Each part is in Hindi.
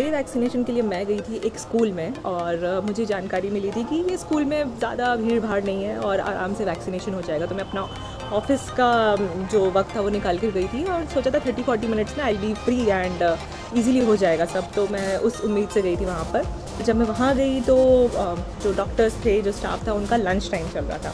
मेरे वैक्सीनेशन के लिए मैं गई थी एक स्कूल में और मुझे जानकारी मिली थी कि ये स्कूल में ज़्यादा भीड़ भाड़ नहीं है और आराम से वैक्सीनेशन हो जाएगा। तो मैं अपना ऑफिस का जो वक्त था वो निकाल कर गई थी और सोचा था 30-40 मिनट्स में आई बी फ्री एंड ईज़िली हो जाएगा सब। तो मैं उस उम्मीद से गई थी वहाँ पर। जब मैं वहाँ गई तो जो डॉक्टर्स थे, जो स्टाफ था, उनका लंच टाइम चल रहा था।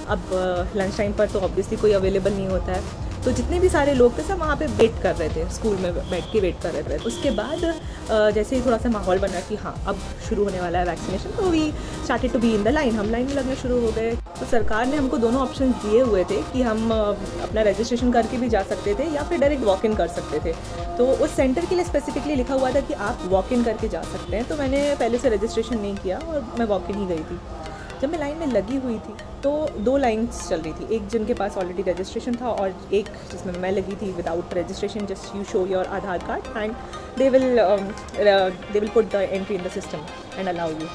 अब लंच टाइम पर तो ऑब्वियसली कोई अवेलेबल नहीं होता है, तो जितने भी सारे लोग थे सब वहाँ पे वेट कर रहे थे, स्कूल में बैठ के वेट कर रहे थे। उसके बाद जैसे ही थोड़ा सा माहौल बना कि हाँ अब शुरू होने वाला है वैक्सीनेशन, तो we started to be in the line, हम लाइन में लगने शुरू हो गए। तो सरकार ने हमको दोनों ऑप्शन दिए हुए थे कि हम अपना रजिस्ट्रेशन करके भी जा सकते थे या फिर डायरेक्ट वॉक इन कर सकते थे। तो उस सेंटर के लिए स्पेसिफिकली लिखा हुआ था कि आप वॉक इन करके जा सकते हैं। तो मैंने पहले से रजिस्ट्रेशन नहीं किया और मैं वॉक इन ही गई थी। जब मैं लाइन में लगी हुई थी तो 2 लाइन्स चल रही थी, एक जिनके पास ऑलरेडी रजिस्ट्रेशन था और एक जिसमें मैं लगी थी without registration. Just you show your Aadhaar card and they will put the entry in the system and allow you.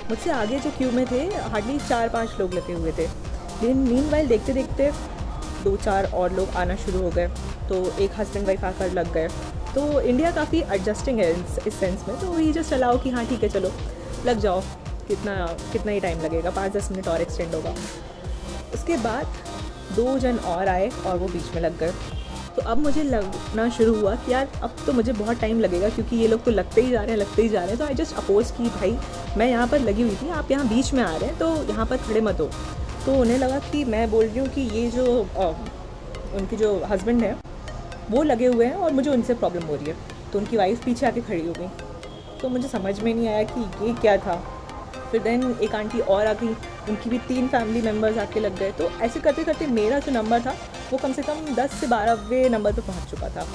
मुझसे आगे जो क्यू में थे हार्डली 4-5 लोग लगे हुए थे, लेकिन मीनवाइल देखते देखते 2-4 और लोग आना शुरू हो गए। तो एक हस्बैंड वाइफ आकर लग गए। तो इंडिया काफ़ी एडजस्टिंग है इस सेंस में, तो वही जस्ट अलाउ कि हाँ ठीक है चलो लग जाओ, कितना ही टाइम लगेगा, 5-10 मिनट और एक्सटेंड होगा। उसके बाद 2 जन और आए और वो बीच में लग गए। तो अब मुझे लगना शुरू हुआ कि यार अब तो मुझे बहुत टाइम लगेगा, क्योंकि ये लोग तो लगते ही जा रहे हैं। तो आई जस्ट अपोज कि भाई मैं यहाँ पर लगी हुई थी, आप यहाँ बीच में आ रहे हैं तो यहाँ पर खड़े मत हो। तो उन्हें लगा कि मैं बोल रही हूँ कि ये जो उनके जो हस्बैंड हैं वो लगे हुए हैं और मुझे उनसे प्रॉब्लम हो रही है। तो उनकी वाइफ पीछे आके खड़ी हो गई। तो मुझे समझ में नहीं आया कि ये क्या था। फिर देन एक आंटी और आ गई, उनकी भी 3 फैमिली मेम्बर्स आके लग गए। तो ऐसे करते करते मेरा जो नंबर था वो कम से कम 10 से 12वें नंबर पे पहुंच चुका था।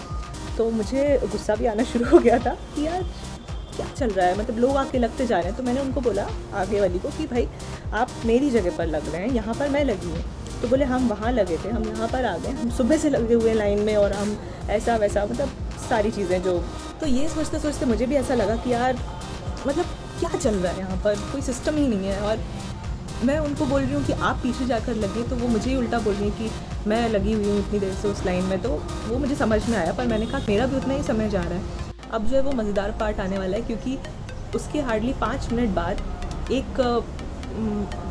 तो मुझे गुस्सा भी आना शुरू हो गया था कि यार क्या चल रहा है, मतलब लोग आके लगते जा रहे हैं। तो मैंने उनको बोला आगे वाली को कि भाई आप मेरी जगह पर लग रहे हैं, यहाँ पर मैं लगी हूँ। तो बोले हम वहाँ लगे थे, हम यहाँ पर आ गए, हम सुबह से लगे हुए लाइन में और हम ऐसा वैसा, मतलब सारी चीज़ें जो। तो ये सोचते सोचते मुझे भी ऐसा लगा कि यार मतलब क्या चल रहा है यहाँ पर, कोई सिस्टम ही नहीं है। और मैं उनको बोल रही हूँ कि आप पीछे जाकर लगे, तो वो मुझे ही उल्टा बोल रही है कि मैं लगी हुई हूँ इतनी देर से उस लाइन में। तो वो मुझे समझ में आया, पर मैंने कहा मेरा भी उतना ही समय जा रहा है। अब जो है वो मज़ेदार पार्ट आने वाला है, क्योंकि उसके हार्डली 5 मिनट बाद एक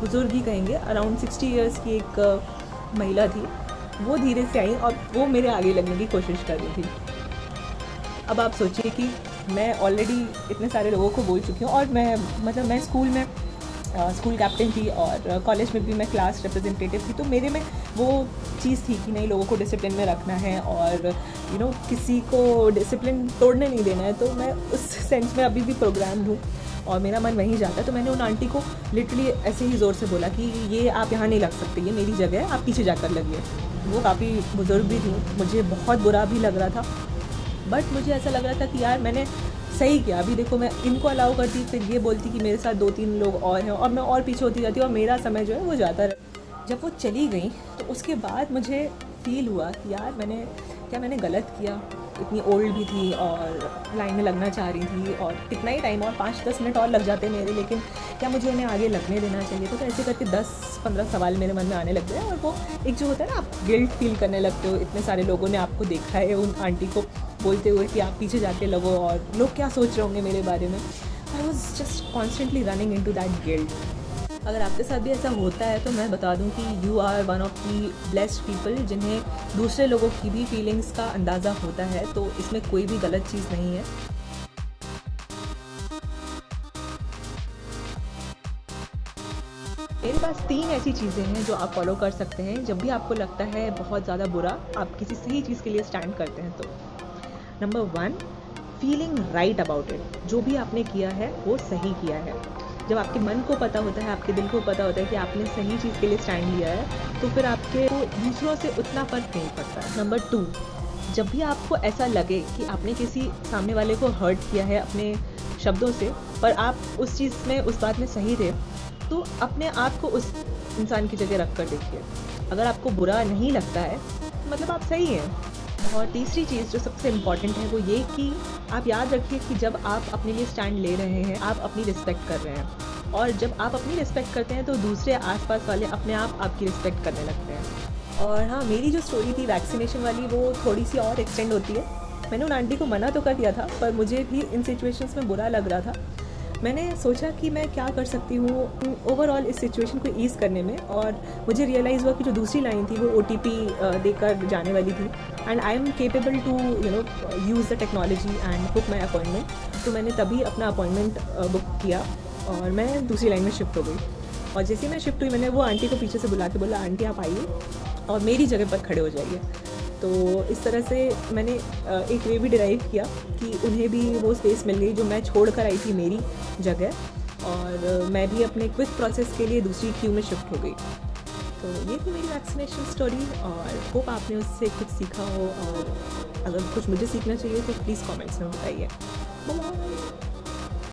बुज़ुर्ग ही कहेंगे, अराउंड 60 ईयर्स की एक महिला थी, वो धीरे से आई और वो मेरे आगे लगने की कोशिश कर रही थी। अब आप सोचिए कि मैं ऑलरेडी इतने सारे लोगों को बोल चुकी हूँ और मैं स्कूल में स्कूल कैप्टन थी और कॉलेज में भी मैं क्लास रिप्रेजेंटेटिव थी। तो मेरे में वो चीज़ थी कि नहीं, लोगों को डिसिप्लिन में रखना है और किसी को डिसिप्लिन तोड़ने नहीं देना है। तो मैं उस सेंस में अभी भी प्रोग्राम्ड हूँ और मेरा मन वहीं जाता है। तो मैंने उन आंटी को लिटरली ऐसे ही ज़ोर से बोला कि ये आप यहाँ नहीं लग सकते, ये मेरी जगह है, आप पीछे जाकर लगिए। वो काफ़ी बुज़ुर्ग भी थी, मुझे बहुत बुरा भी लग रहा था, बट मुझे ऐसा लग रहा था कि यार मैंने सही किया। अभी देखो मैं इनको अलाउ करती, फिर ये बोलती कि मेरे साथ 2-3 लोग और हैं और मैं और पीछे होती जाती और मेरा समय जो है वो जाता रहा। जब वो चली गई तो उसके बाद मुझे फील हुआ कि यार मैंने गलत किया। इतनी ओल्ड भी थी और लाइन में लगना चाह रही थी और कितना ही टाइम और 5-10 मिनट और लग जाते मेरे, लेकिन क्या मुझे उन्हें आगे लगने देना चाहिए। तो ऐसे करके 10-15 सवाल मेरे मन में आने लग गए और वो एक जो होता है ना, आप गिल्ट फील करने लगते हो, इतने सारे लोगों ने आपको देखा है उन आंटी को बोलते हुए कि आप पीछे जाके लगो और लोग क्या सोच रहे होंगे मेरे बारे में। I was just constantly running into that guilt. अगर आपके साथ भी ऐसा होता है तो मैं बता दूं कि you are one of the blessed people, जिन्हें दूसरे लोगों की भी फीलिंग्स का अंदाज़ा होता है। तो इसमें कोई भी गलत चीज़ नहीं है। मेरे पास 3 ऐसी चीज़ें हैं जो आप फॉलो कर सकते हैं जब भी आपको लगता है बहुत ज़्यादा बुरा, आप किसी सही चीज़ के लिए स्टैंड करते हैं। तो number 1, feeling right about it. जो भी आपने किया है वो सही किया है। जब आपके मन को पता होता है, आपके दिल को पता होता है कि आपने सही चीज़ के लिए स्टैंड लिया है, तो फिर आपके दूसरों से उतना फर्क नहीं पड़ता। नंबर 2, जब भी आपको ऐसा लगे कि आपने किसी सामने वाले को हर्ट किया है अपने शब्दों से, पर आप उस चीज़ में, उस बात में सही थे, तो अपने आप को उस इंसान की जगह रख कर देखिए। अगर आपको बुरा नहीं लगता है मतलब आप सही हैं। और तीसरी चीज़ जो सबसे इम्पॉर्टेंट है वो ये कि आप याद रखिए कि जब आप अपने लिए स्टैंड ले रहे हैं, आप अपनी रिस्पेक्ट कर रहे हैं, और जब आप अपनी रिस्पेक्ट करते हैं तो दूसरे आसपास वाले अपने आप आपकी रिस्पेक्ट करने लगते हैं। और हाँ, मेरी जो स्टोरी थी वैक्सीनेशन वाली, वो थोड़ी सी और एक्सटेंड होती है। मैंने उन आंटी को मना तो कर दिया था, पर मुझे भी इन सिचुएशंस में बुरा लग रहा था। मैंने सोचा कि मैं क्या कर सकती हूँ ओवरऑल इस सिचुएशन को ईज़ करने में, और मुझे रियलाइज़ हुआ कि जो दूसरी लाइन थी वो OTP देकर जाने वाली थी, and I am capable to use the technology and book my appointment. तो मैंने तभी अपना अपॉइंटमेंट बुक किया और मैं दूसरी लाइन में शिफ्ट हो गई। और जैसे ही मैं शिफ्ट हुई, मैंने वो आंटी को पीछे से बुला के बोला, आंटी आप आइए और मेरी जगह पर खड़े हो जाइए। तो इस तरह से मैंने एक वे भी डिराइव किया कि उन्हें भी वो स्पेस मिल गई जो मैं छोड़ कर आई थी मेरी जगह, और मैं भी अपने क्विक प्रोसेस के लिए दूसरी क्यू में शिफ्ट हो गई। तो ये थी मेरी वैक्सीनेशन स्टोरी, और होप आपने उससे कुछ सीखा हो, और अगर कुछ मुझे सीखना चाहिए तो प्लीज़ कमेंट्स में बताइए। बाय।